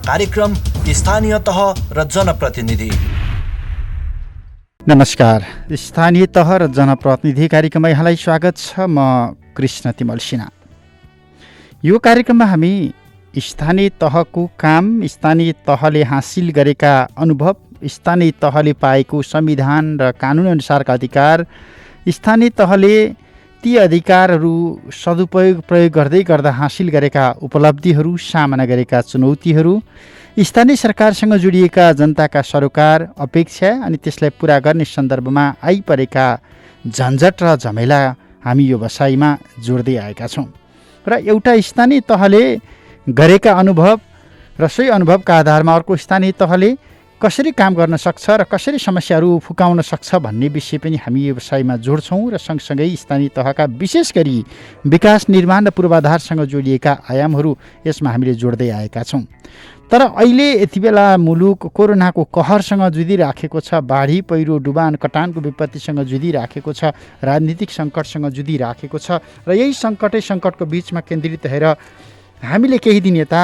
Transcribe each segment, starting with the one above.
कार्यक्रम स्थानीय तह र जनप्रतिनिधि। नमस्कार, स्थानीय तह र जनप्रतिनिधि कार्यक्रममा यहाँलाई स्वागत छ। म कृष्ण तिमल सिन्हा। यो कार्यक्रममा हामी स्थानीय तहको काम, स्थानीय तहले हासिल गरेका अनुभव, स्थानीय तहले पाएको संविधान र कानुन अनुसारका अधिकार, स्थानीय तहले ती अधिकारहरू प्रयोग गर्दा हासिल गरेका उपलब्धिहरू, सामना गरेका चुनौतीहरू, स्थानीय सरकारसँग जोडिएका जनताका सरोकार, अपेक्षा अनि त्यसलाई पुरा गर्ने सन्दर्भमा आइपरेका झन्झट र झमेला हामी यो बसाइमा जोड्दै आएका छौँ। र एउटा स्थानीय तहले गरेका अनुभव र सोही अनुभवका आधारमा अर्को स्थानीय तहले कसरी काम गर्न सक्छ र कसरी समस्याहरू फुकाउन सक्छ भन्ने विषय पनि हामी यो व्यवसायमा जोड्छौँ र सँगसँगै स्थानीय तहका विशेष गरी विकास निर्माण र पूर्वाधारसँग जोडिएका आयामहरू यसमा हामीले जोड्दै आएका छौँ। तर अहिले यति बेला मुलुक कोरोनाको कहरसँग जुधिराखेको छ, बाढी पहिरो डुबान कटानको विपत्तिसँग जुधिराखेको छ, राजनीतिक सङ्कटसँग जुधिराखेको छ र यही सङ्कटको बिचमा केन्द्रित रहेर हामीले केही दिन यता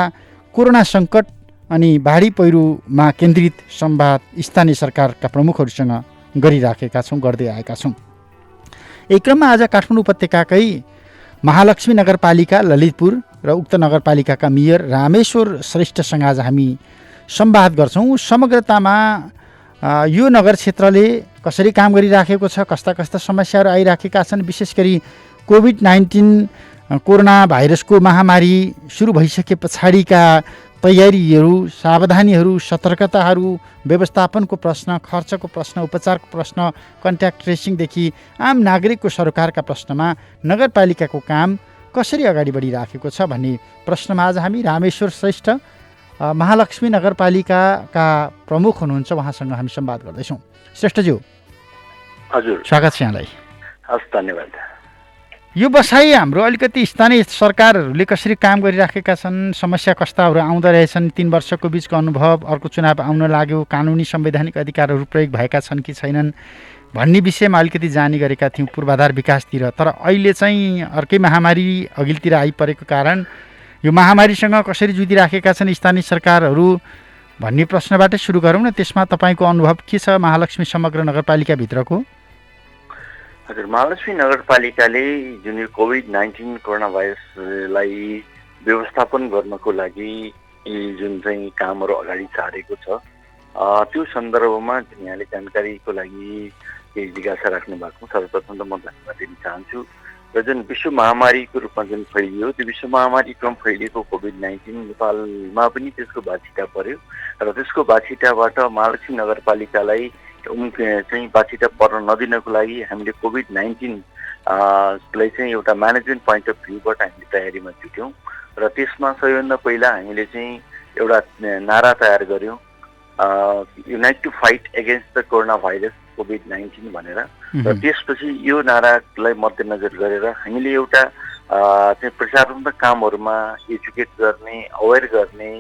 कोरोना सङ्कट अनि बाढी पहिरोमा केन्द्रित संवाद स्थानीय सरकारका प्रमुखहरूसँग गरिराखेका छौँ, गर्दै आएका छौँ। यही क्रममा आज काठमाडौँ उपत्यकाकै महालक्ष्मी नगरपालिका ललितपुर र उक्त नगरपालिकाका मेयर रामेश्वर श्रेष्ठसँग आज हामी संवाद गर्छौँ। समग्रतामा यो नगर क्षेत्रले कसरी काम गरिराखेको छ, कस्ता कस्ता समस्याहरू आइराखेका छन्, विशेष गरी कोभिड-19 कोरोना भाइरसको महामारी सुरु भइसके पछाडिका तयारीहरू, सावधानीहरू, सतर्कताहरू, व्यवस्थापनको प्रश्न, खर्चको प्रश्न, उपचारको प्रश्न, कन्ट्याक्ट ट्रेसिङदेखि आम नागरिकको सरोकारका प्रश्नमा नगरपालिकाको काम कसरी अगाडि बढिराखेको छ भन्ने प्रश्नमा आज हामी रामेश्वर श्रेष्ठ महालक्ष्मी नगरपालिकाका प्रमुख हुनुहुन्छ, उहाँसँग हामी संवाद गर्दैछौँ। श्रेष्ठज्यू, हजुर, स्वागत छ यहाँलाई। हस्, धन्यवाद। यो बसाइ हाम्रो अलिकति स्थानीय सरकारहरूले कसरी काम गरिराखेका छन्, समस्या कस्ताहरू आउँदो रहेछन्, 3 वर्षको बिचको अनुभव, अर्को चुनाव आउन लाग्यो, कानुनी संवैधानिक अधिकारहरू प्रयोग भएका छन् कि छैनन् भन्ने विषयमा अलिकति जाने गरेका थियौँ पूर्वाधार विकासतिर। तर अहिले चाहिँ अर्कै महामारी अघिल्तिर आइपरेको कारण यो महामारीसँग कसरी जुधिराखेका छन् स्थानीय सरकारहरू भन्ने प्रश्नबाटै सुरु गरौँ न। त्यसमा तपाईँको अनुभव के छ महालक्ष्मी समग्र नगरपालिकाभित्रको? हजुर, महालक्ष्मी नगरपालिकाले जुन कोभिड-19 कोरोना भाइरसलाई व्यवस्थापन गर्नको लागि जुन चाहिँ कामहरू अगाडि सारेको छ, त्यो सन्दर्भमा यहाँले जानकारीको लागि केही जिज्ञासा राख्नु भएको, सर्वप्रथम त म धन्यवाद दिन चाहन्छु। र जुन विश्व महामारीको रूपमा जुन फैलियो, त्यो विश्व महामारी क्रम फैलिएको कोभिड-19 नेपालमा पनि त्यसको बाछिटा पर्यो र त्यसको बाछिटाबाट महालक्ष्मी नगरपालिकालाई चाहिँ बाछिटा पर्न नदिनको लागि हामीले कोभिड-19 लाई चाहिँ एउटा म्यानेजमेन्ट पोइन्ट अफ भ्यूबाट हामीले तयारीमा जुट्यौँ र त्यसमा सबैभन्दा पहिला हामीले चाहिँ एउटा नारा तयार गऱ्यौँ, unite to fight against the corona virus कोभिड-19 भनेर। र त्यसपछि यो नारालाई मध्यनजर गरेर हामीले एउटा चाहिँ प्रचारात्मक कामहरूमा एजुकेट गर्ने, अवेर गर्ने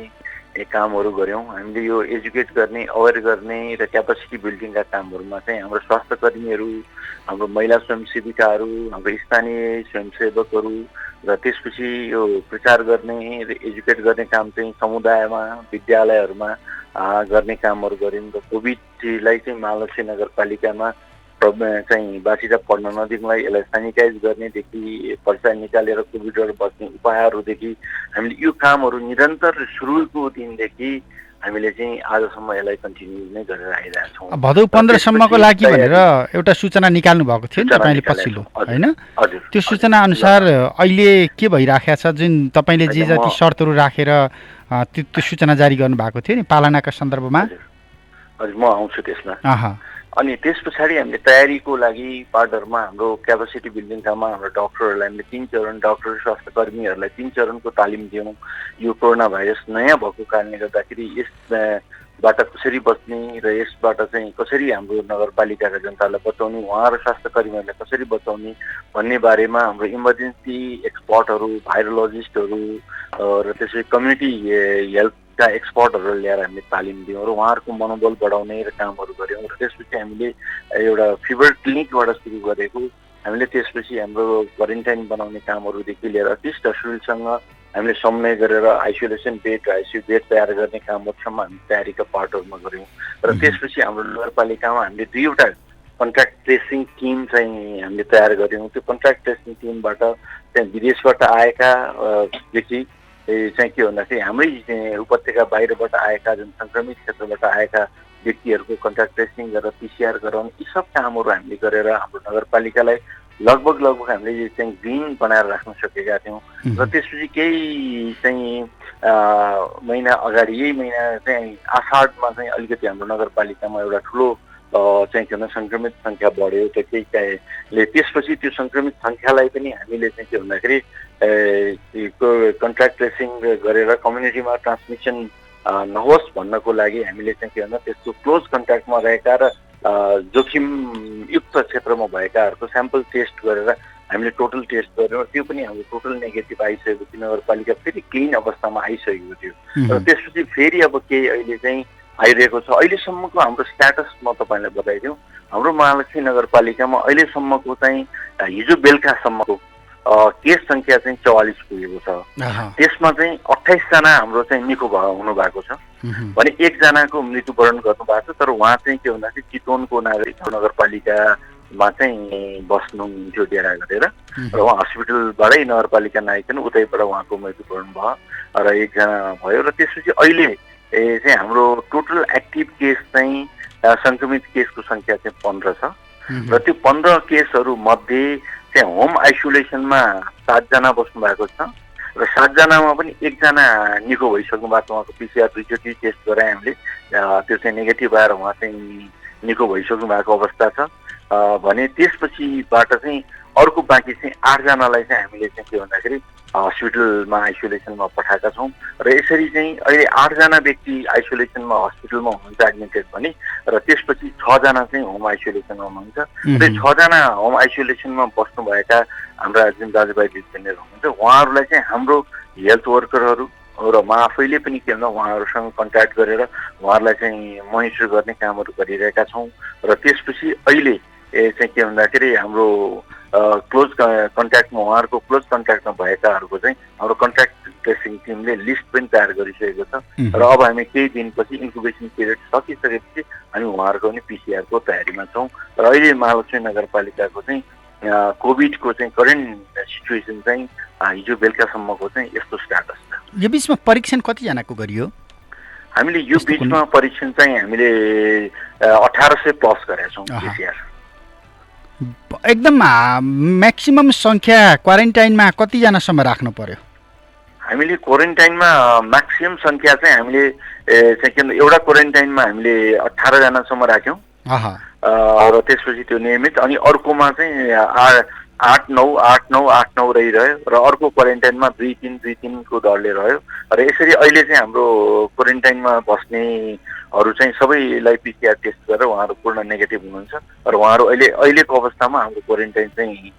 कामहरू गऱ्यौँ। हामीले यो एजुकेट गर्ने, अवेर गर्ने र क्यापासिटी बिल्डिङका कामहरूमा चाहिँ हाम्रो स्वास्थ्य कर्मीहरू, हाम्रो महिला स्वयंसेविकाहरू, हाम्रो स्थानीय स्वयंसेवकहरू र त्यसपछि यो प्रचार गर्ने र एजुकेट गर्ने काम चाहिँ समुदायमा, विद्यालयहरूमा गर्ने कामहरू गऱ्यौँ। र कोभिडलाई चाहिँ महालक्ष्मी नगरपालिकामा चाहिँ बाछिटा पर्न नदिनलाई यसलाई सेनिटाइज गर्नेदेखि, पर्चा निकालेर कोभिडबाट बच्ने उपायहरूदेखि हामीले यो कामहरू निरन्तर सुरुको दिनदेखि हामीले चाहिँ आजसम्म यसलाई कन्टिन्यू नै गरेर आइरहेका छौँ। भदौ 15 सम्मको लागि भनेर एउटा सूचना निकाल्नु भएको थियो नि तपाईँले पछिल्लो, होइन? त्यो सूचना अनुसार अहिले के भइराखेको छ? जुन तपाईँले जे जति शर्तहरू राखेर त्यो सूचना जारी गर्नुभएको थियो नि पालनाका सन्दर्भमा। हजुर, म आउँछु त्यसमा। अनि त्यस पछाडि हामीले तयारीको लागि पार्टहरूमा हाम्रो क्यापासिटी बिल्डिङ काममा हाम्रो डक्टरहरूलाई हामीले 3 चरण, डक्टर स्वास्थ्य कर्मीहरूलाई 3 चरणको तालिम दियौँ। यो कोरोना भाइरस नयाँ भएको कारणले गर्दाखेरि यसबाट कसरी बच्ने र यसबाट चाहिँ कसरी हाम्रो नगरपालिकाका जनतालाई बचाउने, उहाँ र स्वास्थ्य कर्मीहरूलाई कसरी बचाउने भन्ने बारेमा हाम्रो इमर्जेन्सी एक्सपर्टहरू, भाइरोलोजिस्टहरू र त्यसै कम्युनिटी हेल्थका एक्सपर्टहरू ल्याएर हामीले तालिम दियौँ र उहाँहरूको मनोबल बढाउने र कामहरू गऱ्यौँ। र त्यसपछि हामीले एउटा फिभर क्लिनिकबाट सुरु गरेको हामीले त्यसपछि हाम्रो क्वारेन्टाइन बनाउने कामहरूदेखि लिएर अति ससुलसँग हामीले समन्वय गरेर आइसोलेसन बेड र आइसियु बेड तयार गर्ने कामहरूसम्म हामी तयारीका पार्टहरूमा गऱ्यौँ र त्यसपछि हाम्रो नगरपालिकामा हामीले 2वटा कन्ट्र्याक्ट ट्रेसिङ टिम चाहिँ हामीले तयार गऱ्यौँ। त्यो कन्ट्र्याक्ट ट्रेसिङ टिमबाट चाहिँ विदेशबाट आएका व्यक्ति चाहिँ के भन्दाखेरि हाम्रै उपत्यका बाहिरबाट आएका जुन सङ्क्रमित क्षेत्रबाट आएका व्यक्तिहरूको कन्ट्र्याक्ट ट्रेसिङ गरेर पिसिआर गराउने यी सब कामहरू हामीले गरेर हाम्रो नगरपालिकालाई लगभग हामीले चाहिँ ग्रिन बनाएर राख्न सकेका थियौँ र त्यसपछि केही चाहिँ महिना अगाडि यही महिना चाहिँ आषाढमा चाहिँ अलिकति हाम्रो नगरपालिकामा एउटा ठुलो चाहिँ के भन्छ सङ्क्रमित सङ्ख्या बढ्यो। त केहीले त्यसपछि त्यो सङ्क्रमित सङ्ख्यालाई पनि हामीले चाहिँ के भन्दाखेरि कन्ट्र्याक्ट ट्रेसिङ गरेर कम्युनिटीमा ट्रान्समिसन नहोस् भन्नको लागि हामीले चाहिँ के भन्छ त्यस्तो क्लोज कन्ट्याक्टमा रहेका र जोखिमयुक्त क्षेत्रमा भएकाहरूको स्याम्पल टेस्ट गरेर हामीले टोटल टेस्ट गऱ्यौँ। त्यो पनि हाम्रो टोटल नेगेटिभ आइसकेको थियो। नगरपालिका फेरि क्लिन अवस्थामा आइसकेको थियो र त्यसपछि फेरि अब केही अहिले चाहिँ आइरहेको छ। अहिलेसम्मको हाम्रो स्ट्याटस म तपाईँलाई बताइदिउँ। हाम्रो महालक्ष्मी नगरपालिकामा अहिलेसम्मको चाहिँ हिजो बेलुकासम्मको केस सङ्ख्या चाहिँ 44 पुगेको छ। त्यसमा चाहिँ 28 जना हाम्रो चाहिँ निको हुनु भएको छ भने 1 जनाको मृत्युवरण गर्नुभएको छ। तर उहाँ चाहिँ के भन्दाखेरि चितवनको नागरिक नगरपालिकामा चाहिँ बस्नुहुन्थ्यो डेरा गरेर र उहाँ हस्पिटलबाटै नगरपालिका नआइकन उतैबाट उहाँको मृत्युवरण भयो र 1 जना भयो। र त्यसपछि अहिले चाहिँ हाम्रो टोटल एक्टिभ केस चाहिँ सङ्क्रमित केसको सङ्ख्या चाहिँ 15 छ र त्यो 15 केसहरू मध्ये चाहिँ होम आइसोलेसनमा 7 जना बस्नु भएको छ र 7 जनामा पनि 1 जना निको भइसक्नु भएको। उहाँको पिसिआर 2 चोटि टेस्ट गराए हामीले, त्यो चाहिँ नेगेटिभ आएर उहाँ चाहिँ निको भइसक्नु भएको अवस्था छ भने त्यसपछिबाट चाहिँ अर्को बाँकी चाहिँ 8 जनालाई चाहिँ हामीले चाहिँ के भन्दाखेरि हस्पिटलमा आइसोलेसनमा पठाएका छौँ र यसरी चाहिँ अहिले 8 जना व्यक्ति आइसोलेसनमा हस्पिटलमा हुनुहुन्छ एडमिटेड भने र त्यसपछि 6 जना चाहिँ होम आइसोलेसनमा हुनुहुन्छ। र 6 जना होम आइसोलेसनमा बस्नुभएका हाम्रा जुन दाजुभाइ दिदीबहिनीहरू हुनुहुन्छ उहाँहरूलाई चाहिँ हाम्रो हेल्थ वर्करहरू र म आफैले पनि के भन्छ उहाँहरूसँग कन्ट्याक्ट गरेर उहाँहरूलाई चाहिँ मोनिटर गर्ने कामहरू गरिरहेका छौँ र त्यसपछि अहिले चाहिँ के भन्दाखेरि हाम्रो क्लोज कन्ट्याक्टमा उहाँहरूको क्लोज कन्ट्याक्टमा भएकाहरूको चाहिँ हाम्रो कन्ट्याक्ट ट्रेसिङ टिमले लिस्ट पनि तयार गरिसकेको छ र अब हामी केही दिनपछि इन्क्युबेसन पिरियड सकिसकेपछि हामी उहाँहरूको पनि पिसिआरको तयारीमा छौँ र अहिले महालक्ष्मी नगरपालिकाको चाहिँ कोभिडको चाहिँ करेन्ट सिचुएसन चाहिँ हिजो बेलुकासम्मको चाहिँ यस्तो स्ट्याटस छ। यो बिचमा परीक्षण कतिजनाको गरियो? हामीले यो बिचमा परीक्षण चाहिँ हामीले 1800 प्लस गरेका छौँ पिसिआर। एकदम म्याक्सिमम सङ्ख्या क्वारेन्टाइनमा कतिजनासम्म राख्नु पर्यो? हामीले क्वारेन्टाइनमा म्याक्सिमम सङ्ख्या चाहिँ हामीले चाहिँ एउटा क्वारेन्टाइनमा हामीले 18 जनासम्म राख्यौँ र त्यसपछि त्यो नियमित अनि अर्कोमा चाहिँ 8-9 रहिरह्यो र अर्को क्वारेन्टाइनमा 2-3 को दरले रह्यो र यसरी अहिले चाहिँ हाम्रो क्वारेन्टाइनमा बस्नेहरू चाहिँ सबैलाई पिसिआर टेस्ट गरेर उहाँहरू पूर्ण नेगेटिभ हुनुहुन्छ र उहाँहरू अहिलेको अवस्थामा हाम्रो क्वारेन्टाइन चाहिँ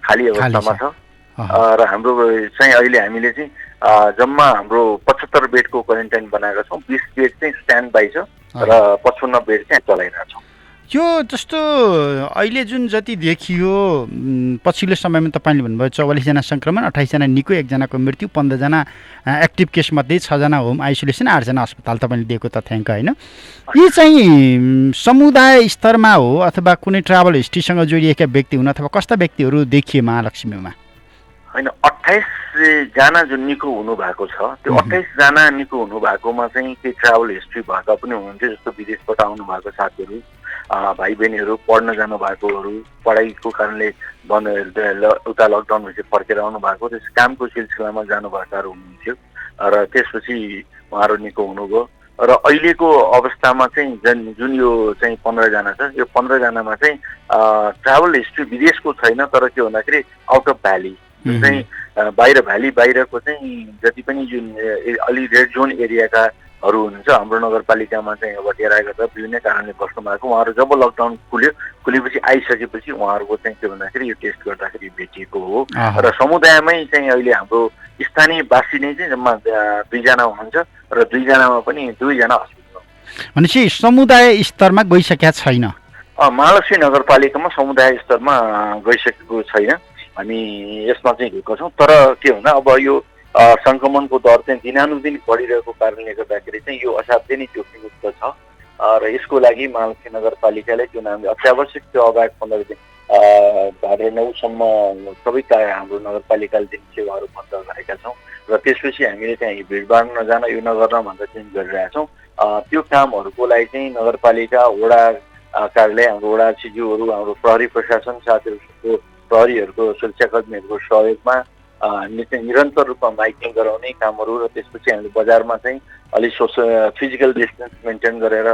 खाली अवस्थामा छ र हाम्रो चाहिँ अहिले हामीले चाहिँ जम्मा हाम्रो 75 बेडको क्वारेन्टाइन बनाएका छौँ। 20 बेड चाहिँ स्ट्यान्ड बाई छ र 55 बेड चाहिँ चलाइरहेका छौँ। यो जस्तो अहिले जुन जति देखियो पछिल्लो समयमा तपाईँले भन्नुभयो 44 जना सङ्क्रमण, 28 जना निको, 1 जनाको मृत्यु, 15 जना एक्टिभ केसमध्ये 6 जना होम आइसोलेसन, 8 जना अस्पताल, तपाईँले दिएको तथ्याङ्क होइन? यी चाहिँ समुदाय स्तरमा हो अथवा कुनै ट्राभल हिस्ट्रीसँग जोडिएका व्यक्ति हुन् अथवा कस्ता व्यक्तिहरू देखिए महालक्ष्मीमा? होइन, 28 जना जुन निको हुनुभएको छ त्यो 28 जना निको हुनुभएकोमा चाहिँ केही ट्राभल हिस्ट्री भएका पनि हुनुहुन्थ्यो। जस्तो विदेशबाट आउनुभएको साथीहरू, भाइ बहिनीहरू, पढ्न जानुभएकोहरू, पढाइको कारणले उता लकडाउन भएपछि फर्केर आउनु भएको, त्यस कामको सिलसिलामा जानुभएकाहरू हुनुहुन्थ्यो र त्यसपछि उहाँहरू निको हुनुभयो। र अहिलेको अवस्थामा चाहिँ जुन यो चाहिँ 15 जना छ, यो 15 जनामा चाहिँ ट्राभल हिस्ट्री विदेशको छैन, तर के भन्दाखेरि आउट अफ भ्याली जुन चाहिँ भ्याली बाहिरको चाहिँ जति पनि जुन अलि रेड जोन एरियाकाहरू हुनुहुन्छ हाम्रो नगरपालिकामा चाहिँ अब डेरा गर्दा विभिन्न कारणले बस्नु भएको उहाँहरू जब लकडाउन खुलेपछि आइसकेपछि उहाँहरूको चाहिँ के भन्दाखेरि यो टेस्ट गर्दाखेरि भेटिएको हो र समुदायमै चाहिँ अहिले हाम्रो स्थानीयवासी नै चाहिँ जम्मा 2 जना हुनुहुन्छ र 2 जनामा पनि 2 जना हस्पिटलमा। भनेपछि समुदाय स्तरमा गइसकेका छैन? महालक्ष्मी नगरपालिकामा समुदाय स्तरमा गइसकेको छैन। हामी यसमा चाहिँ ढुक्क छौँ। तर के भन्दा अब यो सङ्क्रमणको दर चाहिँ दिनानुदिन बढिरहेको कारणले गर्दाखेरि चाहिँ यो असाध्यै नै जोखिमयुक्त छ र यसको लागि महालक्ष्मी नगरपालिकाले जुन हामीले अत्यावश्यक सेवा बाहेक 15 दिन भाद्र 9सम्म सबै हाम्रो नगरपालिकाले दिने सेवाहरू बन्द गरेका छौँ र त्यसपछि हामीले चाहिँ भिडभाड नजान यो नगर्न भनेर चाहिँ गरिरहेका छौँ। त्यो कामहरूको लागि चाहिँ नगरपालिका वडा कार्यालय हाम्रो वडा सिज्यूहरू हाम्रो प्रहरी प्रशासन साथीहरूको प्रहरीहरूको सुरक्षाकर्मीहरूको सहयोगमा हामीले चाहिँ निरन्तर रूपमा माइकिङ गराउने कामहरू र त्यसपछि हामीले बजारमा चाहिँ अलिक फिजिकल डिस्टेन्स मेन्टेन गरेर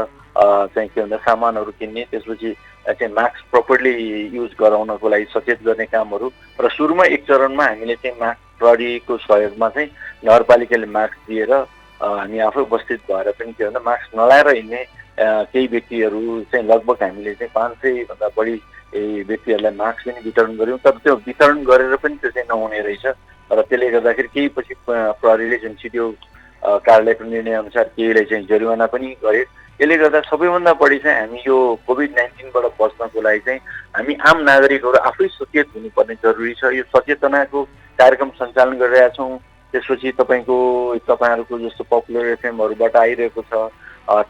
चाहिँ के भन्दा सामानहरू किन्ने त्यसपछि चाहिँ मास्क प्रपरली युज गराउनको लागि सचेत गर्ने कामहरू र सुरुमा एक चरणमा हामीले चाहिँ मास्क प्रहरीको सहयोगमा चाहिँ नगरपालिकाले मास्क दिएर हामी आफै उपस्थित भएर पनि के भन्दा मास्क नलाएर हिँड्ने केही व्यक्तिहरू चाहिँ लगभग हामीले चाहिँ 500 भन्दा बढी व्यक्तिहरूलाई मास्क पनि वितरण गऱ्यौँ। तर त्यो वितरण गरेर पनि त्यो चाहिँ नहुने रहेछ र त्यसले गर्दाखेरि केही पछि प्रहरीले जुन सिडिओ कार्यालयको निर्णयअनुसार केहीलाई चाहिँ जरिवाना पनि गरे। यसले गर्दा सबैभन्दा बढी चाहिँ हामी यो कोभिड-19बाट बच्नको लागि चाहिँ हामी आम नागरिकहरू आफै सचेत हुनुपर्ने जरुरी छ। यो सचेतनाको कार्यक्रम सञ्चालन गरिरहेका छौँ। त्यसपछि तपाईँहरूको जस्तो पपुलर एफएमहरूबाट आइरहेको छ,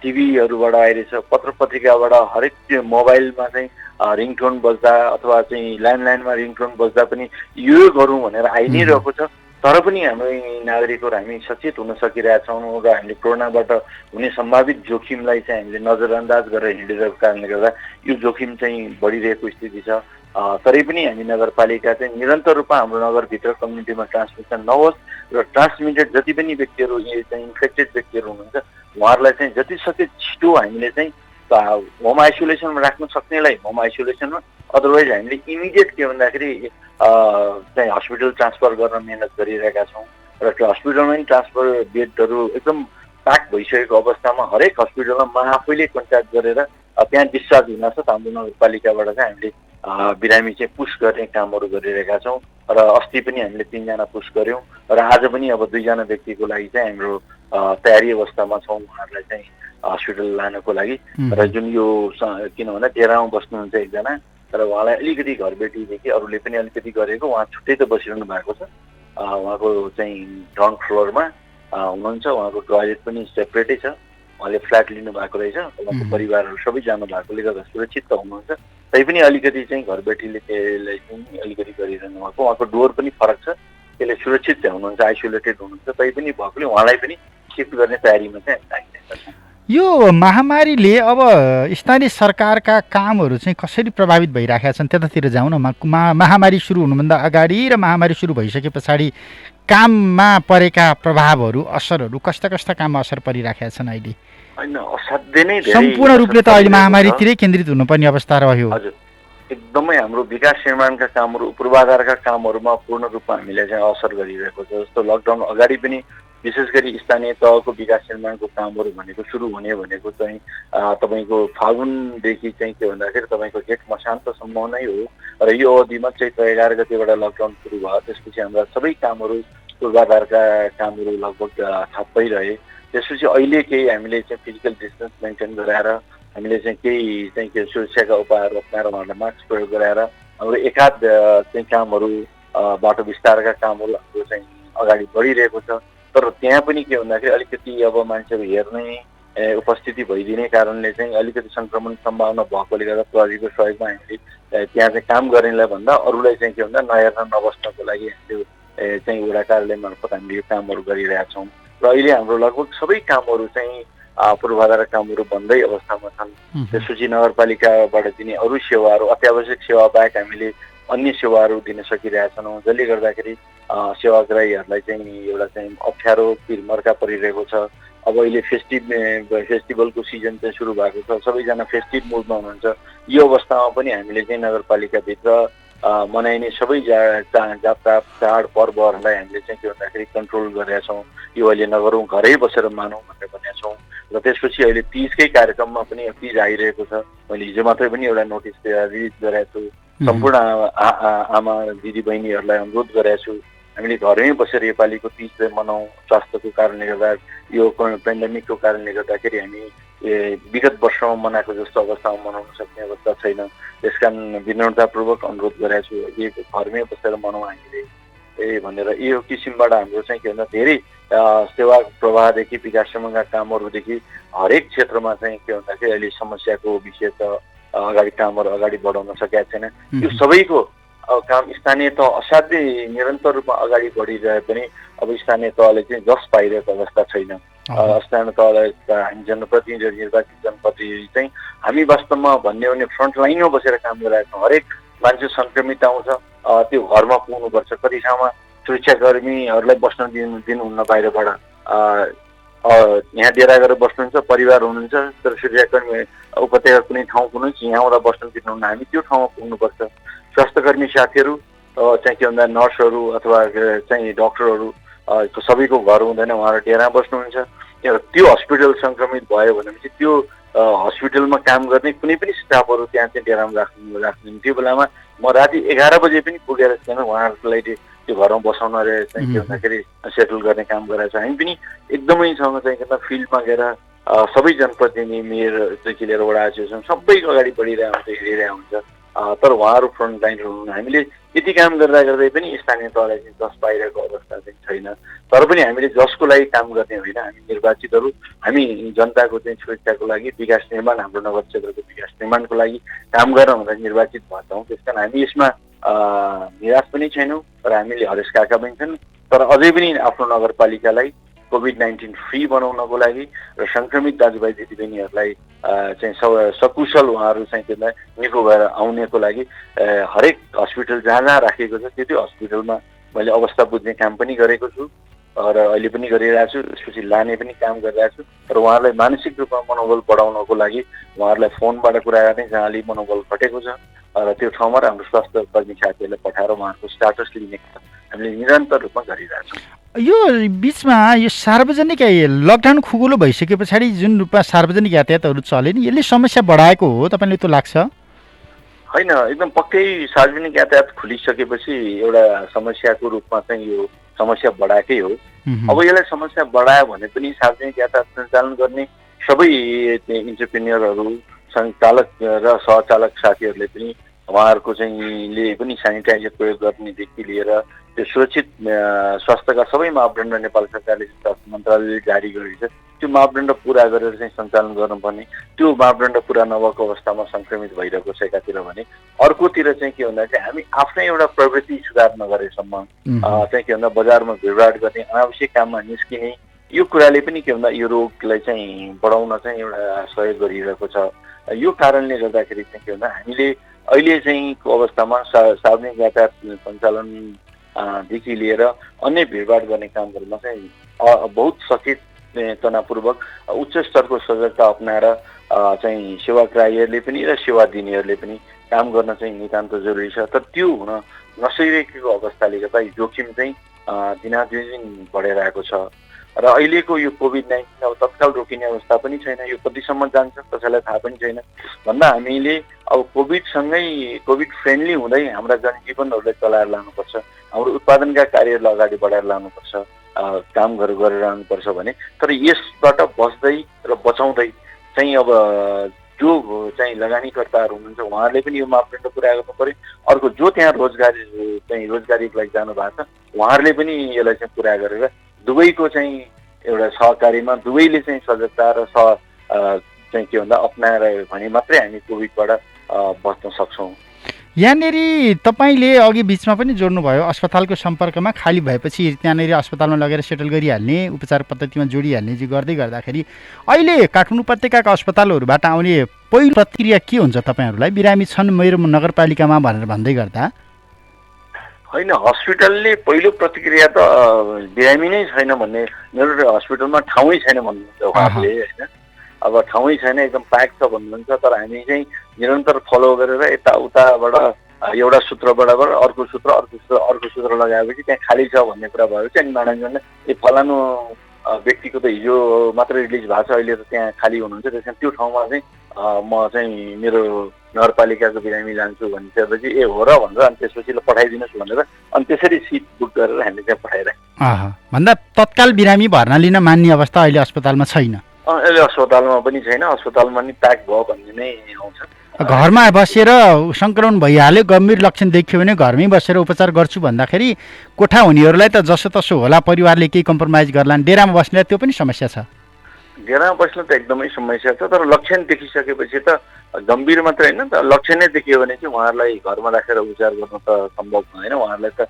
टिभीहरूबाट आइरहेछ, पत्र पत्रिकाबाट हरेक मोबाइलमा चाहिँ रिङटोन बज्दा अथवा चाहिँ ल्यान्डलाइनमा रिङटोन बज्दा पनि यो गरौँ भनेर आइ नै रहेको छ। तर पनि हामी नागरिकहरू हामी सचेत हुन सकिरहेछौँ र हामीले कोरोनाबाट हुने सम्भावित जोखिमलाई चाहिँ हामीले नजरअन्दाज गरेर हिँडिरहेको कारणले गर्दा यो जोखिम चाहिँ बढिरहेको स्थिति छ। तरै पनि हामी नगरपालिका चाहिँ निरन्तर रूपमा हाम्रो नगरभित्र कम्युनिटीमा ट्रान्समिसन नहोस् र ट्रान्समिटेड जति पनि व्यक्तिहरू चाहिँ इन्फेक्टेड व्यक्तिहरू हुनुहुन्छ उहाँहरूलाई चाहिँ जति सक्यो छिटो हामीले चाहिँ होम आइसोलेसनमा राख्न सक्नेलाई होम आइसोलेसनमा, अदरवाइज हामीले इमिडिएट के भन्दाखेरि चाहिँ हस्पिटल ट्रान्सफर गर्न मिहिनेत गरिरहेका छौँ र त्यो हस्पिटलमा नि ट्रान्सफर बेडहरू एकदम प्याक भइसकेको अवस्थामा हरेक हस्पिटलमा म आफैले कन्ट्याक्ट गरेर त्यहाँ डिस्चार्ज हुनसाथ हाम्रो नगरपालिकाबाट चाहिँ हामीले बिरामी चाहिँ पुस गर्ने कामहरू गरिरहेका छौँ र अस्ति पनि हामीले 3 जना पुस गऱ्यौँ र आज पनि अब 2 जना व्यक्तिको लागि चाहिँ हाम्रो तयारी अवस्थामा छौँ उहाँहरूलाई चाहिँ हस्पिटल लानको लागि। र जुन यो किन भन्दा डेरामा बस्नुहुन्छ एकजना, तर उहाँलाई अलिकति घरबेटीदेखि अरूले पनि अलिकति गरेको, उहाँ छुट्टै त बसिरहनु भएको छ। उहाँको चाहिँ ग्राउन्ड फ्लोरमा हुनुहुन्छ, उहाँको टोयलेट पनि सेपरेटै छ, उहाँले फ्ल्याट लिनुभएको रहेछ। उहाँको परिवारहरू सबै जानु भएकोले गर्दा सुरक्षित त हुनुहुन्छ, तैपनि अलिकति चाहिँ घरबेटीले त्यसलाई चाहिँ अलिकति गरिरहनु भएको। उहाँको डोर पनि फरक छ, त्यसले सुरक्षित चाहिँ हुनुहुन्छ, आइसोलेटेड हुनुहुन्छ, तैपनि भएकोले उहाँलाई पनि सिफ्ट गर्ने तयारीमा चाहिँ हामी लागिरहेका छौँ। यो महामारीले अब स्थानीय सरकारका कामहरू चाहिँ कसरी प्रभावित भइराखेका छन् त्यतातिर जाउँ न। महामारी सुरु हुनुभन्दा अगाडि र महामारी सुरु भइसके पछाडि काममा परेका प्रभावहरू असरहरू कस्ता कस्ता काममा असर परिराखेका छन् अहिले? होइन, असाध्यै नै धेरै सम्पूर्ण रूपले त अहिले महामारीतिरै केन्द्रित हुनुपर्ने अवस्था रह्यो। हजुर, एकदमै हाम्रो विकास निर्माणका कामहरू पूर्वाधारका कामहरूमा पूर्ण रूपमा हामीले चाहिँ असर गरिरहेको छ। जस्तो लकडाउन अगाडि पनि विशेष गरी स्थानीय तहको विकास निर्माणको कामहरू भनेको सुरु हुने भनेको चाहिँ तपाईँको फागुनदेखि चाहिँ के भन्दाखेरि तपाईँको जेठ मसान्तसम्म नै हो र यो अवधिमा चैत्र 11 गतिबाट लकडाउन सुरु भयो। त्यसपछि हाम्रा सबै कामहरू पूर्वाधारका कामहरू लगभग ठप्पै रहे। त्यसपछि अहिले केही हामीले चाहिँ फिजिकल डिस्टेन्स मेन्टेन गराएर हामीले चाहिँ केही चाहिँ के सुरक्षाका उपायहरू अप्नाएर उहाँहरूलाई मास्क प्रयोग गराएर हाम्रो एकाध चाहिँ कामहरू बाटो विस्तारका कामहरू हाम्रो चाहिँ अगाडि बढिरहेको छ। तर त्यहाँ पनि के भन्दाखेरि अलिकति अब मान्छेहरू हेर्ने उपस्थिति भइदिने कारणले चाहिँ अलिकति सङ्क्रमण सम्भावना भएकोले गर्दा प्रहरीको सहयोगमा हामीले त्यहाँ चाहिँ काम गर्नेलाई भन्दा अरूलाई चाहिँ के भन्दा नहेर्न नबस्नको लागि हामीले चाहिँ वडा कार्यालय मार्फत हामीले यो कामहरू गरिरहेका छौँ र अहिले हाम्रो लगभग सबै कामहरू चाहिँ पूर्वाधार कामहरू बन्दै अवस्थामा छन्। त्यसपछि नगरपालिकाबाट दिने अरू सेवाहरू अत्यावश्यक सेवा बाहेक हामीले अन्य सेवाहरू दिन सकिरहेछौँ, जसले गर्दाखेरि सेवाग्राहीहरूलाई चाहिँ एउटा चाहिँ अप्ठ्यारो पिरमर्का परिरहेको छ। अब अहिले फेस्टिभलको सिजन चाहिँ सुरु भएको छ, सबैजना फेस्टिभ मुडमा हुनुहुन्छ। यो अवस्थामा पनि हामीले चाहिँ नगरपालिकाभित्र मनाइने सबै जात्रा चाड पर्वहरूलाई हामीले चाहिँ के भन्दाखेरि कन्ट्रोल गरेका छौँ। यो अहिले नगरौँ, घरै बसेर मानौँ भनेर भनेका छौँ। र त्यसपछि अहिले तीजकै कार्यक्रममा पनि तीज आइरहेको छ। मैले हिजो मात्रै पनि एउटा नोटिस रिलिज गरेको छु। सम्पूर्ण आमा दिदी बहिनीहरूलाई अनुरोध गरेको छु, हामीले घरमै बसेर योपालिको तीज मनाउँ। स्वास्थ्यको कारणले गर्दा यो पेन्डेमिकको कारणले गर्दाखेरि हामी विगत वर्षमा मनाएको जस्तो अवस्थामा मनाउन सक्ने अवस्था छैन। त्यसकारण विनम्रतापूर्वक अनुरोध गरेको छु, घरमै बसेर मनाउँ हामीले भनेर यो किसिमबाट हाम्रो चाहिँ के भन्दा धेरै सेवा प्रवाहदेखि विकाससँगका कामहरूदेखि हरेक क्षेत्रमा चाहिँ के भन्दाखेरि अहिले समस्याको विषय त अगाडि कामहरू अगाडि बढाउन सकेका छैन। यो सबैको काम स्थानीय तह असाध्यै निरन्तर रूपमा अगाडि बढिरहे पनि अब स्थानीय तहले चाहिँ जस पाइरहेको अवस्था छैन। स्थानीय तहलाई हामी जनप्रतिनिधि निर्वाचित जनप्रतिनिधि चाहिँ हामी वास्तवमा भन्ने हो भने फ्रन्ट लाइनमा बसेर काम गरिरहेका छौँ। हरेक मान्छे सङ्क्रमित आउँछ त्यो घरमा पुग्नुपर्छ। कति ठाउँमा सुरक्षाकर्मीहरूलाई बस्न दिनुहुन्न बाहिरबाट, यहाँ डेरा गरेर बस्नुहुन्छ, परिवार हुनुहुन्छ, तर सुरक्षाकर्मी उपत्यका कुनै ठाउँ पुग्नुहुन्छ यहाँ आउँदा बस्न दिनुहुन्न। हामी त्यो ठाउँमा पुग्नुपर्छ। स्वास्थ्यकर्मी साथीहरू चाहिँ के भन्दा नर्सहरू अथवा चाहिँ डक्टरहरू सबैको घर हुँदैन, उहाँहरू डेरा बस्नुहुन्छ। त्यो हस्पिटल सङ्क्रमित भयो भनेपछि त्यो हस्पिटलमा काम गर्ने कुनै पनि स्टाफहरू त्यहाँ चाहिँ डेरामा राख्नु। त्यो बेलामा म राति 11 बजे पनि पुगेर चाहिँ उहाँहरूको लागि त्यो घरमा बसाउन चाहिँ के भन्दाखेरि सेटल गर्ने काम गरेर छ। हामी पनि एकदमैसँग चाहिँ के फिल्डमा गएर सबै जनप्रतिनिधि मेयरदेखि लिएर वडा एसोसिएसन सबै अगाडि बढिरहेको हुन्छ, हिँडिरहेको हुन्छ। तर उहाँहरू फ्रन्ट लाइन हुनुहुन्न। हामीले यति काम गर्दै पनि स्थानीय तहलाई चाहिँ जस पाइरहेको अवस्था चाहिँ छैन। तर पनि हामीले जसको लागि काम गर्ने होइन, हामी निर्वाचितहरू हामी जनताको चाहिँ सुरक्षाको लागि विकास निर्माण हाम्रो नगर क्षेत्रको विकास निर्माणको लागि काम गरेर हुँदा निर्वाचित भन्छौँ। त्यस कारण हामी यसमा निराश पनि छैनौँ, तर हामीले हरेस खाएका पनि छन्। तर अझै पनि आफ्नो नगरपालिकालाई कोभिड-19 फ्री बनाउनको लागि र सङ्क्रमित दाजुभाइ दिदीबहिनीहरूलाई चाहिँ सकुशल उहाँहरू चाहिँ त्यसलाई निको भएर आउनेको लागि हरेक हस्पिटल जहाँ जहाँ राखिएको छ त्यो हस्पिटलमा मैले अवस्था बुझ्ने काम पनि गरेको छु र अहिले पनि गरिरहेको छु। त्यसपछि लाने पनि काम गरिरहेको छु। तर उहाँहरूलाई मानसिक रूपमा मनोबल बढाउनको लागि उहाँहरूलाई फोनबाट कुरा गर्ने जहाँले मनोबल घटेको छ र त्यो ठाउँमा हाम्रो स्वास्थ्य कर्मी साथीहरूलाई पठाएर उहाँहरूको स्टाटस लिने काम हामीले निरन्तर रूपमा गरिरहेछौँ। यो बिचमा यो सार्वजनिक लकडाउन खुकुलो भइसके पछाडि जुन रूपमा सार्वजनिक यातायातहरू चले नि यसले समस्या बढाएको हो तपाईँले त्यो लाग्छ? होइन, एकदम पक्कै सार्वजनिक यातायात खुलिसकेपछि एउटा समस्याको रूपमा चाहिँ यो समस्या बढाएकै हो। अब यसलाई समस्या बढायो भने पनि सार्वजनिक यातायात सञ्चालन गर्ने सबै इन्टरप्रेन्योरहरू, चालक र सहचालक साथीहरूले पनि उहाँहरूको चाहिँ पनि सेनिटाइजर प्रयोग गर्नेदेखि लिएर त्यो सुरक्षित स्वास्थ्यका सबै मापदण्ड नेपाल सरकारले स्वास्थ्य मन्त्रालयले जारी गरेको छ त्यो मापदण्ड पुरा गरेर चाहिँ सञ्चालन गर्नुपर्ने। त्यो मापदण्ड पुरा नभएको अवस्थामा सङ्क्रमित भइरहेको छ एकातिर भने, अर्कोतिर चाहिँ के भन्दा चाहिँ हामी आफ्नै एउटा प्रवृत्ति सुधार नगरेसम्म चाहिँ के भन्दा बजारमा भिडभाड गर्ने, अनावश्यक काममा निस्किने यो कुराले पनि के भन्दा यो रोगलाई चाहिँ बढाउन चाहिँ एउटा सहयोग गरिरहेको छ। यो कारणले गर्दाखेरि चाहिँ के भन्दा हामीले अहिले चाहिँ को अवस्थामा सार्वजनिक यातायात सञ्चालनदेखि लिएर अन्य भिडभाड गर्ने कामहरूमा चाहिँ बहुत सचेतनापूर्वक उच्च स्तरको सजगता अप्नाएर चाहिँ सेवाग्राहीहरूले पनि र सेवा दिनेहरूले पनि काम गर्न चाहिँ नितान्त जरुरी छ। तर त्यो हुन नसकिरहेको अवस्थाले गर्दा जोखिम चाहिँ दिनादिन बढेर आएको छ र अहिलेको यो कोभिड-19 अब तत्काल रोकिने अवस्था पनि छैन। यो कतिसम्म जान्छ कसैलाई थाहा पनि छैन भन्दा हामीले अब कोभिड फ्रेन्डली हुँदै हाम्रा जनजीवनहरूलाई चलाएर लानुपर्छ, हाम्रो उत्पादनका कार्यहरूलाई अगाडि बढाएर लानुपर्छ, कामहरू गरेर लानुपर्छ भने। तर यसबाट बच्दै र बचाउँदै चाहिँ अब जो चाहिँ लगानीकर्ताहरू हुनुहुन्छ उहाँहरूले पनि यो मापदण्ड पुरा गर्नु पर्यो। अर्को जो त्यहाँ रोजगारीको लागि जानु भएको छ उहाँहरूले पनि यसलाई चाहिँ पुरा गरेर दुवैको चाहिँ एउटा सहकारीमा दुवैले चाहिँ सजगता र चाहिँ के भन्दा अप्नाएर भने मात्रै हामी कोभिडबाट बच्न सक्छौँ। यहाँनिर तपाईँले अघि बिचमा पनि जोड्नुभयो अस्पतालको सम्पर्कमा खाली भएपछि त्यहाँनिर अस्पतालमा लगेर सेटल गरिहाल्ने, उपचार पद्धतिमा जोडिहाल्ने चाहिँ गर्दै गर्दाखेरि अहिले काठमाडौँ उपत्यकाका अस्पतालहरूबाट आउने पहिलो प्रतिक्रिया के हुन्छ तपाईँहरूलाई? बिरामी छन् मेरो नगरपालिकामा भनेर भन्दै गर्दा? होइन, हस्पिटलले पहिलो प्रतिक्रिया त बिरामी नै छैन भन्ने, मेरो हस्पिटलमा ठाउँै छैन भन्नुहुन्छ उहाँहरूले होइन। अब ठाउँै छैन, एकदम प्याक छ भन्नुहुन्छ। तर हामी चाहिँ निरन्तर फलो गरेर यताउताबाट एउटा सूत्रबाट अर्को सूत्र लगाएपछि त्यहाँ खाली छ भन्ने कुरा भएपछि अनि म्यानेजमेन्टले फलानु व्यक्तिको त हिजो मात्रै रिलिज भएको छ, अहिले त त्यहाँ खाली हुनुहुन्छ, त्यस कारण त्यो ठाउँमा चाहिँ म चाहिँ मेरो नगरपालिकाको बिरामी जान्छु भनिसकेपछि ए हो र भनेर अनि त्यसपछि ल पठाइदिनुहोस् भनेर अनि त्यसरी सिट बुक गरेर हामीले त्यहाँ पठाइरहेको भन्दा तत्काल बिरामी भर्ना लिन मान्ने अवस्था अहिले अस्पतालमा छैन। अहिले अस्पतालमा पनि छैन, अस्पतालमा नि प्याक भयो भन्ने नै आउँछ। घरमा बसेर सङ्क्रमण भइहाल्यो, गम्भीर लक्षण देखियो भने घरमै बसेर उपचार गर्छु भन्दाखेरि कोठा हुनेहरूलाई त जसोतसो होला, परिवारले केही कम्प्रोमाइज गर्लान्, डेरामा बस्नेलाई त्यो पनि समस्या छ। डेरामा बस्नु त एकदमै समस्या छ, तर लक्षण देखिसकेपछि त गम्भीर मात्रै होइन त लक्षणै देखियो भने चाहिँ उहाँहरूलाई घरमा राखेर उपचार गर्नु त सम्भव भएन, उहाँहरूलाई त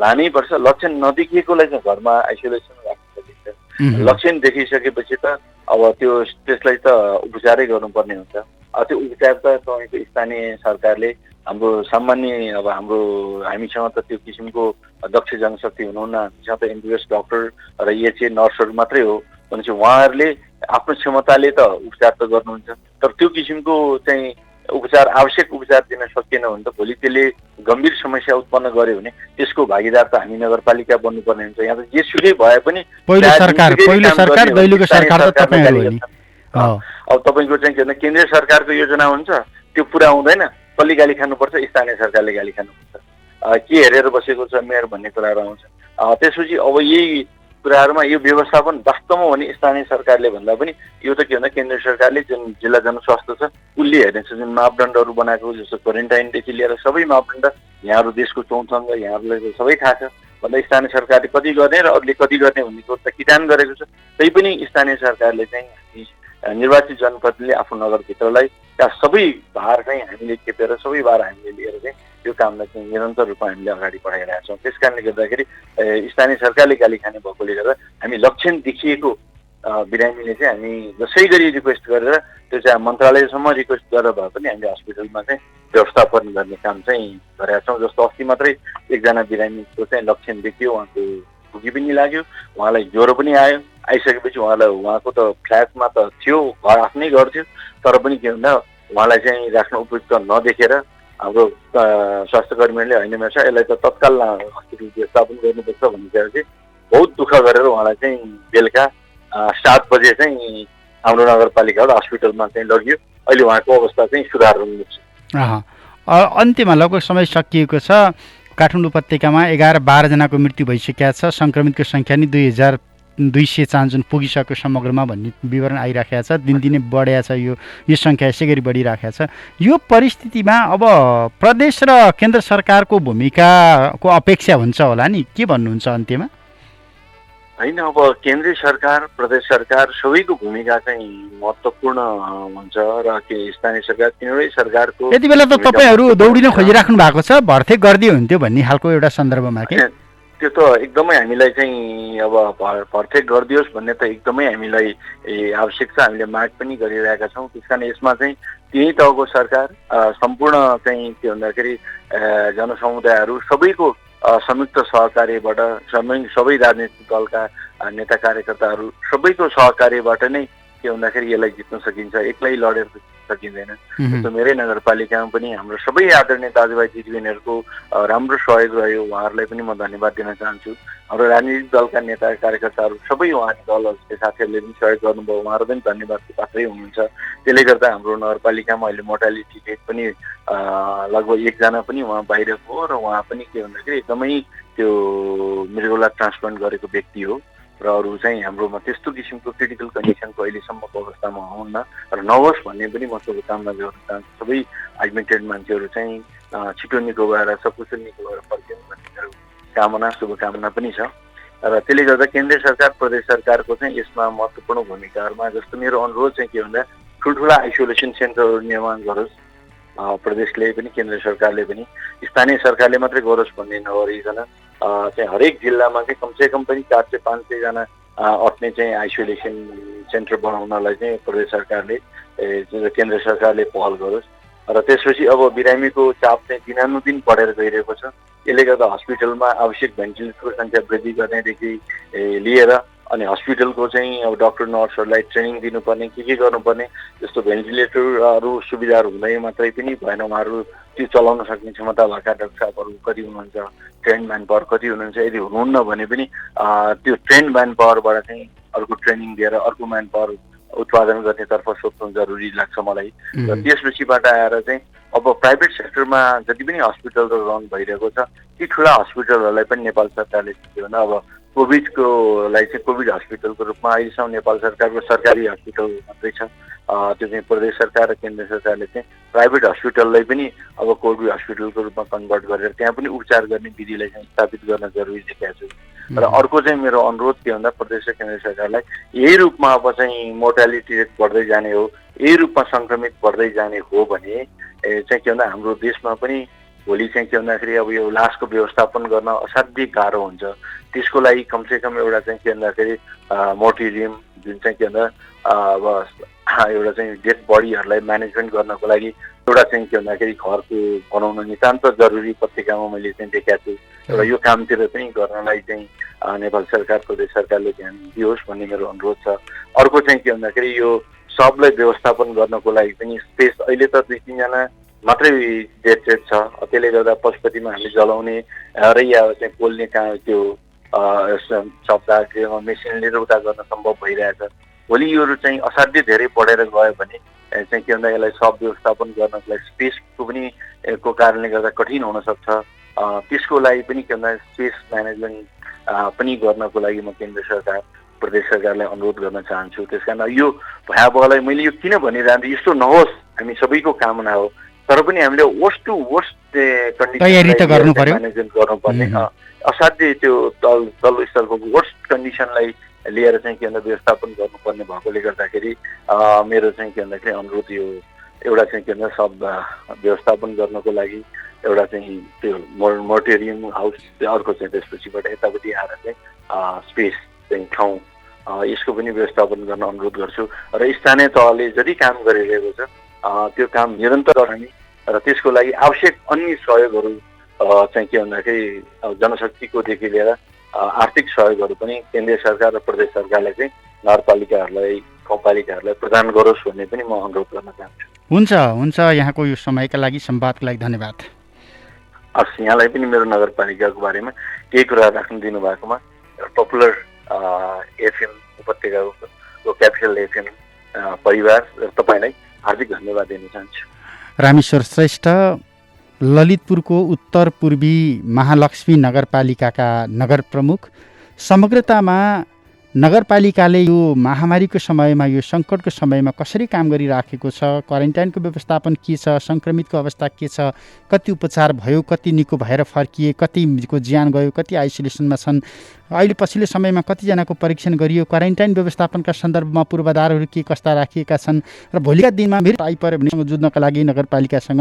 लानै पर्छ। लक्षण नदेखिएकोलाई चाहिँ घरमा आइसोलेसन राख्न सकिन्छ, लक्षण देखिसकेपछि त अब त्यसलाई त उपचारै गर्नुपर्ने हुन्छ। त्यो उपचार त तपाईँको स्थानीय सरकारले हाम्रो सामान्य अब हामीसँग त त्यो किसिमको दक्ष जनशक्ति हुनुहुन्न, हामीसँग त एमबिबिएस डक्टर र इएचए नर्सहरू मात्रै हो भनेपछि उहाँहरूले आफ्नो क्षमताले त उपचार त गर्नुहुन्छ, तर त्यो किसिमको चाहिँ उपचार आवश्यक उपचार दिन सकिएन भने त भोलि त्यसले गम्भीर समस्या उत्पन्न गर्यो भने त्यसको भागीदार त हामी नगरपालिका बन्नुपर्ने हुन्छ। यहाँ त जेसुकै भए पनि पहिलो सरकार दैलोको सरकार त तपाईहरु हो नि। अब तपाईँको चाहिँ के भन्दा केन्द्रीय सरकारको योजना हुन्छ, त्यो पुरा हुँदैन, कसले गाली खानुपर्छ? स्थानीय सरकारले गाली खानुपर्छ। के हेरेर बसेको छ मेयर भन्ने कुराहरू आउँछ। त्यसपछि अब यही कुराहरूमा यो व्यवस्थापन वास्तवमा हो भने स्थानीय सरकारले भन्दा पनि यो त के भन्दा केन्द्र सरकारले जुन जिल्ला जनस्वास्थ्य छ उसले हेर्नेछ, जुन मापदण्डहरू बनाएको जस्तो क्वारेन्टाइनदेखि लिएर सबै मापदण्ड यहाँहरू देशको चौथङ्ग यहाँहरूलाई सबै थाहा छ भन्दा स्थानीय सरकारले कति गर्ने र अरूले कति गर्ने भन्ने कुरो त किटान गरेको छ। तै पनि स्थानीय सरकारले चाहिँ निर्वाचित जनप्रतिनिधिले आफ्नो नगरभित्रलाई त्यहाँ सबै भार चाहिँ हामीले खेपेर सबै भार हामीले लिएर चाहिँ यो कामलाई चाहिँ निरन्तर रूपमा हामीले अगाडि बढाइरहेका छौँ। त्यस कारणले गर्दाखेरि स्थानीय सरकारले गाली खाने भएकोले गर्दा हामी लक्षण देखिएको बिरामीले चाहिँ हामी जसै गरी रिक्वेस्ट गरेर त्यो चाहिँ मन्त्रालयसम्म रिक्वेस्ट गरेर भए पनि हामीले हस्पिटलमा चाहिँ व्यवस्थापन गर्ने काम चाहिँ गरेका छौँ। जस्तो अस्ति मात्रै एकजना बिरामीको चाहिँ लक्षण देखियो, उहाँको खुकी पनि लाग्यो, उहाँलाई ज्वरो पनि आयो, आइसकेपछि उहाँको त फ्ल्याटमा त थियो, आफ्नै घर थियो, तर पनि के भन्दा उहाँलाई चाहिँ राख्न उपयुक्त नदेखेर हाम्रो स्वास्थ्य कर्मीहरूले होइन मेर्छ यसलाई त तत्काल हस्पिटल व्यवस्थापन गर्नुपर्छ भनिसकेर चाहिँ बहुत दुःख गरेर उहाँलाई चाहिँ बेलुका 7 बजे चाहिँ हाम्रो नगरपालिकाबाट हस्पिटलमा चाहिँ लगियो। अहिले उहाँको अवस्था चाहिँ सुधार हुँदैछ। अन्त्यमा लगभग समय सकिएको छ। काठमाडौँ उपत्यकामा 11-12 जनाको मृत्यु भइसकेका छ, सङ्क्रमितको सङ्ख्या नि 2250 पुगिसक्यो समग्रमा भन्ने विवरण आइराखेको छ। दिनदिनै बढेको छ, यो सङ्ख्या यसै गरी बढिराखेको छ। यो परिस्थितिमा अब प्रदेश र केन्द्र सरकारको भूमिकाको अपेक्षा हुन्छ होला नि, के भन्नुहुन्छ अन्त्यमा? होइन, अब केन्द्रीय सरकार प्रदेश सरकार सबैको भूमिका चाहिँ महत्त्वपूर्ण हुन्छ र के स्थानीय सरकार तिनीवटै सरकारको यति बेला त तपाईँहरू दौडिन खोजिराख्नु भएको छ, भर्ती गरिदियो हुन्थ्यो भन्ने खालको एउटा सन्दर्भमा के त्यो त एकदमै हामीलाई चाहिँ अब भर्ती गरिदियोस् भन्ने त एकदमै हामीलाई आवश्यक छ। हामीले माग पनि गरिरहेका छौँ। त्यस कारण यसमा चाहिँ त्यही तहको सरकार सम्पूर्ण चाहिँ के भन्दाखेरि जनसमुदायहरू सबैको संयुक्त सहकार्यबाट सबै राजनीतिक दलका नेता कार्यकर्ताहरू सबैको सहकार्यबाट नै के भन्दाखेरि यसलाई जित्न सकिन्छ, एक्लै लडेर सकिँदैन। जस्तो मेरै नगरपालिकामा पनि हाम्रो सबै आदरणीय दाजुभाइ दिदीबहिनीहरूको राम्रो सहयोग रह्यो, उहाँहरूलाई पनि म धन्यवाद दिन चाहन्छु। हाम्रो राजनीतिक दलका नेता कार्यकर्ताहरू सबै उहाँको दलहरूको साथीहरूले पनि सहयोग गर्नुभयो, उहाँहरू पनि धन्यवादको पात्रै हुनुहुन्छ। त्यसले गर्दा हाम्रो नगरपालिकामा अहिले मोर्टालिटी रेट पनि लगभग 1 जना पनि उहाँ बाहिरको हो र उहाँ पनि के भन्दाखेरि एकदमै त्यो मृगौला ट्रान्सप्लान्ट गरेको व्यक्ति हो र अरू चाहिँ हाम्रोमा त्यस्तो किसिमको क्रिटिकल कन्डिसनको अहिलेसम्मको अवस्थामा हुन्न र नहोस् भन्ने पनि म शुभकामना गर्न चाहन्छु। सबै एडमिटेड मान्छेहरू चाहिँ छिटो निको भएर सकुशल निको भएर फर्किनु भन्ने मेरो कामना शुभकामना पनि छ र त्यसले गर्दा केन्द्रीय सरकार प्रदेश सरकारको चाहिँ यसमा महत्त्वपूर्ण भूमिकाहरूमा जस्तो मेरो अनुरोध चाहिँ के भन्दा ठुल्ठुला आइसोलेसन सेन्टरहरू निर्माण गरोस् प्रदेशले पनि केन्द्र सरकारले पनि, स्थानीय सरकारले मात्रै गरोस् भन्ने नगरिकन चाहिँ हरेक जिल्लामा चाहिँ कमसेकम पनि 400-500 जना अट्ने चाहिँ आइसोलेसन सेन्टर बनाउनलाई चाहिँ प्रदेश सरकारले केन्द्र सरकारले पहल गरोस् र त्यसपछि अब बिरामीको चाप चाहिँ दिनानुदिन बढेर गइरहेको छ। यसले गर्दा हस्पिटलमा आवश्यक भेन्टिलेटरको सङ्ख्या वृद्धि गर्नेदेखि लिएर अनि हस्पिटलको चाहिँ अब डक्टर नर्सहरूलाई ट्रेनिङ दिनुपर्ने के गर्नुपर्ने जस्तो भेन्टिलेटरहरू सुविधाहरू हुँदै मात्रै पनि भएन, उहाँहरू त्यो चलाउन सक्ने क्षमता भएका डाक्टर साहबहरू कति हुनुहुन्छ, ट्रेन्ड म्यान पावर कति हुनुहुन्छ, यदि हुनुहुन्न भने पनि त्यो ट्रेन्ड म्यान पावरबाट चाहिँ अर्को ट्रेनिङ दिएर अर्को म्यान पावर उत्पादन गर्नेतर्फ सोच्नु जरुरी लाग्छ मलाई। र त्यसपछिबाट आएर चाहिँ अब प्राइभेट सेक्टरमा जति पनि हस्पिटलहरू रन भइरहेको छ ती ठुला हस्पिटलहरूलाई पनि नेपाल सरकारले के भन्दा अब कोभिडकोलाई चाहिँ कोभिड हस्पिटलको रूपमा अहिलेसम्म नेपाल सरकारको सरकारी हस्पिटल मात्रै छ। त्यो चाहिँ प्रदेश सरकार र केन्द्र सरकारले चाहिँ प्राइभेट हस्पिटललाई पनि अब कोभिड हस्पिटलको रूपमा कन्भर्ट गरेर त्यहाँ पनि उपचार गर्ने विधिलाई चाहिँ स्थापित गर्न जरुरी देखेको छु। र अर्को चाहिँ मेरो अनुरोध के भन्दा प्रदेश र केन्द्र सरकारलाई यही रूपमा अब चाहिँ मोर्टालिटी रेट बढ्दै जाने हो, यही रूपमा सङ्क्रमित बढ्दै जाने हो भने चाहिँ के भन्दा हाम्रो देशमा पनि भोलि चाहिँ के भन्दाखेरि अब यो लासको व्यवस्थापन गर्न असाध्यै गाह्रो हुन्छ। त्यसको लागि कमसेकम एउटा चाहिँ के भन्दाखेरि मोर्टिरियम जुन चाहिँ के भन्दा अब एउटा चाहिँ डेड बडीहरूलाई म्यानेजमेन्ट गर्नको लागि एउटा चाहिँ के भन्दाखेरि घरको बनाउन नितान्त जरुरी पत्रिकामा मैले चाहिँ देखाएको छु। र यो कामतिर पनि गर्नलाई चाहिँ नेपाल सरकार प्रदेश सरकारले ध्यान दियोस् भन्ने मेरो अनुरोध छ। अर्को चाहिँ के भन्दाखेरि यो सबलाई व्यवस्थापन गर्नको लागि पनि स्पेस अहिले त 2-3 जना मात्रै डेड रेट छ। त्यसले गर्दा पशुपतिमा हामीले जलाउने र या चाहिँ पोल्ने काम त्यो शब्दागृहमा मेसिनले उता गर्न सम्भव भइरहेछ। भोलि योहरू चाहिँ असाध्यै धेरै बढेर गयो भने चाहिँ के भन्दा यसलाई सब व्यवस्थापन गर्नको लागि स्पेसको पनि को कारणले गर्दा कठिन हुनसक्छ। त्यसको लागि पनि के भन्दा स्पेस म्यानेजमेन्ट पनि गर्नको लागि म केन्द्र सरकार प्रदेश सरकारलाई अनुरोध गर्न चाहन्छु। त्यस कारण यो भयावहलाई मैले यो किन भनिरहन्छु, यस्तो नहोस् हामी सबैको कामना हो, तर पनि हामीले worst to worst condition management गर्नुपर्ने असाध्यै त्यो तल्लो स्तरको वर्स्ट कन्डिसनलाई लिएर चाहिँ के भन्दा व्यवस्थापन गर्नुपर्ने भएकोले गर्दाखेरि मेरो चाहिँ के भन्दाखेरि अनुरोध यो एउटा चाहिँ के भन्दा सब व्यवस्थापन गर्नको लागि एउटा चाहिँ त्यो मोर्टेरियम हाउस, अर्को चाहिँ त्यसपछिबाट यतापट्टि आएर चाहिँ स्पेस चाहिँ ठाउँ यसको पनि व्यवस्थापन गर्न अनुरोध गर्छु। र स्थानीय तहले जति काम गरिरहेको छ त्यो काम निरन्तर हामी र त्यसको लागि आवश्यक अन्य सहयोगहरू चाहिँ के भन्दाखेरि जनशक्तिकोदेखि लिएर आर्थिक सहयोगहरू पनि केन्द्रीय सरकार र प्रदेश सरकारले चाहिँ नगरपालिकाहरूलाई गाउँपालिकाहरूलाई प्रदान गरोस् भन्ने पनि म अनुरोध गर्न चाहन्छु। हुन्छ हुन्छ, यहाँको यो समयका लागि संवादको लागि धन्यवाद। हस्, यहाँलाई पनि मेरो नगरपालिकाको बारेमा केही कुरा राख्न दिनुभएकोमा पपुलर एफएम उपत्यकाको क्यापिटल एफएम परिवार र तपाईँलाई हार्दिक धन्यवाद दिन चाहन्छु। रामेश्वर श्रेष्ठ ललितपुरको उत्तर पूर्वी महालक्ष्मी नगरपालिकाका नगर प्रमुख। समग्रतामा नगरपालिकाले यो महामारीको समयमा, यो सङ्कटको समयमा कसरी काम गरिराखेको छ, क्वारेन्टाइनको व्यवस्थापन के छ, सङ्क्रमितको अवस्था के छ, कति उपचार भयो, कति निको भएर फर्किए, कतिको ज्यान गयो, कति आइसोलेसनमा छन्, अहिले पछिल्लो समयमा कतिजनाको परीक्षण गरियो, क्वारेन्टाइन व्यवस्थापनका सन्दर्भमा पूर्वाधारहरू के कस्ता राखिएका छन् र भोलिका दिनमा फेरि आइपऱ्यो भने जुझ्नका लागि नगरपालिकासँग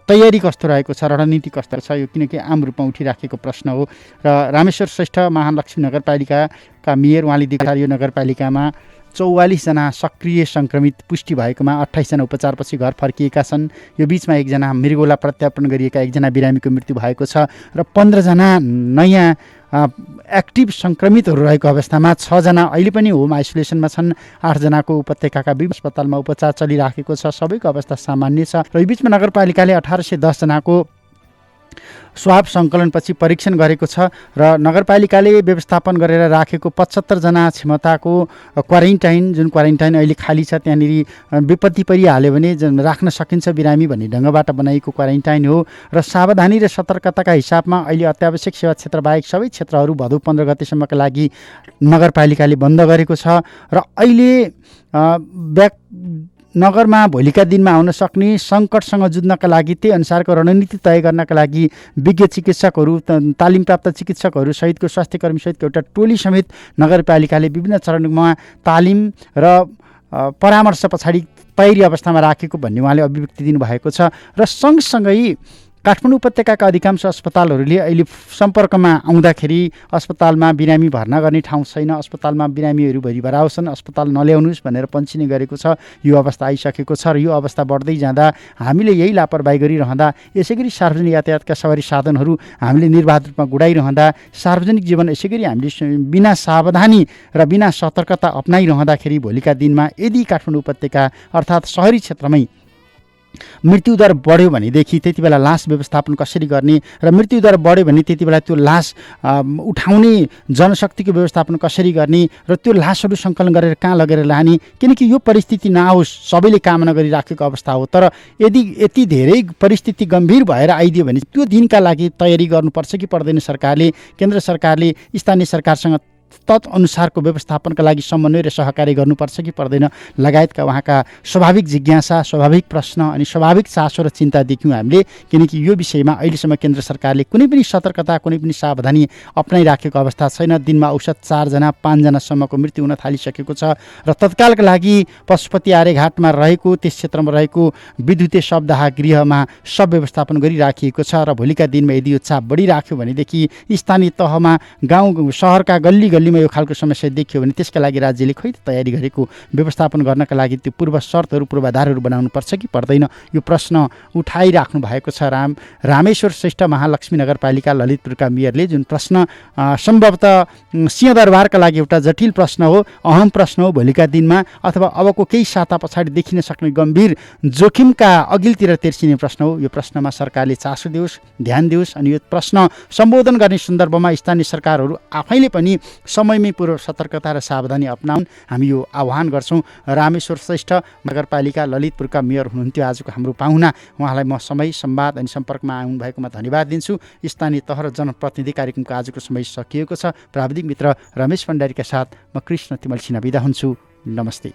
तयारी कस्तो रहेको छ, रणनीति कस्तो छ, यो किनकि आम रूपमा उठिराखेको प्रश्न हो। र रामेश्वर श्रेष्ठ महालक्ष्मी नगरपालिकाका मेयर, उहाँले देखाएर यो नगरपालिकामा 44 जना सक्रिय सङ्क्रमित पुष्टि भएकोमा 28 जना उपचारपछि घर फर्किएका छन्। यो बिचमा 1 जना मृगौला प्रत्यार्पण गरिएका 1 जना बिरामीको मृत्यु भएको छ र 15 जना नयाँ एक्टिभ सङ्क्रमितहरू रहेको अवस्थामा 6 जना अहिले पनि होम आइसोलेसनमा छन्। 8 जनाको उपत्यकाका विभिन्न अस्पतालमा उपचार चलिराखेको छ। सबैको अवस्था सामान्य छ र यो बिचमा नगरपालिकाले 1810 जनाको स्वाब सङ्कलनपछि परीक्षण गरेको छ र नगरपालिकाले व्यवस्थापन गरेर राखेको 75 जना क्षमताको क्वारेन्टाइन, जुन क्वारेन्टाइन अहिले खाली छ, त्यहाँनिर विपत्ति परिहाल्यो भने राख्न सकिन्छ बिरामी भन्ने ढङ्गबाट बनाइएको क्वारेन्टाइन हो। र सावधानी र सतर्कताका हिसाबमा अहिले अत्यावश्यक सेवा क्षेत्र बाहेक सबै क्षेत्रहरू भदौ 15 गतेसम्मका लागि नगरपालिकाले बन्द गरेको छ र अहिले नगरमा भोलिका दिनमा आउन सक्ने सङ्कटसँग जुझ्नका लागि त्यही अनुसारको रणनीति तय गर्नका लागि विज्ञ चिकित्सकहरू, तालिम प्राप्त चिकित्सकहरू सहितको स्वास्थ्यकर्मी सहितको एउटा टोली समेत नगरपालिकाले विभिन्न चरणमा तालिम र परामर्श पछाडि तयारी अवस्थामा राखेको भन्ने उहाँले अभिव्यक्ति दिनुभएको छ। र सँगसँगै काठमाडौँ उपत्यकाका अधिकांश अस्पतालहरूले अहिले सम्पर्कमा आउँदाखेरि अस्पतालमा बिरामी भर्ना गर्ने ठाउँ छैन, अस्पतालमा बिरामीहरू भरिभराउ छन्, अस्पताल नल्याउनुहोस् भनेर पन्चिने गरेको छ। यो अवस्था आइसकेको छ र यो अवस्था बढ्दै जाँदा हामीले यही लापरवाही गरिरहँदा, यसै गरी सार्वजनिक यातायातका सवारी साधनहरू हामीले निर्बाध रूपमा गुडाइरहँदा, सार्वजनिक जीवन यसै गरी हामीले बिना सावधानी र बिना सतर्कता अप्नाइरहँदाखेरि भोलिका दिनमा यदि काठमाडौँ उपत्यका अर्थात् सहरी क्षेत्रमै मृत्युदर बढ्यो भनेदेखि त्यति बेला लास व्यवस्थापन कसरी गर्ने र मृत्युदर बढ्यो भने त्यति बेला त्यो लास उठाउने जनशक्तिको व्यवस्थापन कसरी गर्ने र त्यो लासहरू सङ्कलन गरेर कहाँ लगेर लाने, किनकि यो परिस्थिति नआओस् सबैले कामना गरिराखेको अवस्था हो। तर यदि यति धेरै परिस्थिति गम्भीर भएर आइदियो भने त्यो दिनका लागि तयारी गर्नुपर्छ कि पर्दैन? सरकारले, केन्द्र सरकारले स्थानीय सरकारसँग तत्अनुसारको व्यवस्थापनका लागि समन्वय र सहकार्य गर्नुपर्छ कि पर्दैन लगायतका उहाँका स्वाभाविक जिज्ञासा, स्वाभाविक प्रश्न अनि स्वाभाविक चासो र चिन्ता देख्यौँ हामीले। किनकि यो विषयमा अहिलेसम्म केन्द्र सरकारले कुनै पनि सतर्कता, कुनै पनि सावधानी अप्नाइराखेको अवस्था छैन। दिनमा औसत 4 जना 5 जनासम्मको मृत्यु हुन थालिसकेको छ र तत्कालका लागि पशुपति आर्यघाटमा रहेको त्यस क्षेत्रमा रहेको विद्युतीय शवदाह गृहमा सब व्यवस्थापन गरिराखिएको छ र भोलिका दिनमा यदि यो चाप बढिराख्यो भनेदेखि स्थानीय तहमा गाउँ सहरका गल्ली गल्लीमा यो खालको समस्या देखियो भने त्यसका लागि राज्यले खै त तयारी गरेको व्यवस्थापन गर्नका लागि त्यो पूर्व शर्तहरू, पूर्वाधारहरू बनाउनुपर्छ कि पर्दैन? यो प्रश्न उठाइराख्नु भएको छ रामेश्वर श्रेष्ठ महालक्ष्मी नगरपालिका ललितपुरका मेयरले, जुन प्रश्न सम्भवतः सिंहदरबारका लागि एउटा जटिल प्रश्न हो, अहम प्रश्न हो भोलिका दिनमा, अथवा अबको केही साता पछाडि देखिन सक्ने गम्भीर जोखिमका अघिल्तिर तेर्सिने प्रश्न हो। यो प्रश्नमा सरकारले चासो दियोस्, ध्यान दियोस् अनि यो प्रश्न सम्बोधन गर्ने सन्दर्भमा स्थानीय सरकारहरू आफैले पनि समयमै पूर्व सतर्कता र सावधानी अपनाउन्, हामी यो आह्वान गर्छौँ। रामेश्वर श्रेष्ठ नगरपालिका ललितपुरका मेयर हुनुहुन्थ्यो आजको हाम्रो पाहुना। उहाँलाई म समय, संवाद अनि सम्पर्कमा आउनुभएकोमा धन्यवाद दिन्छु। स्थानीय तह र जनप्रतिनिधि कार्यक्रमको आजको समय सकिएको छ। प्राविधिक मित्र रमेश भण्डारीका साथ म कृष्ण तिमल सिन्हा बिदा हुन्छु। नमस्ते।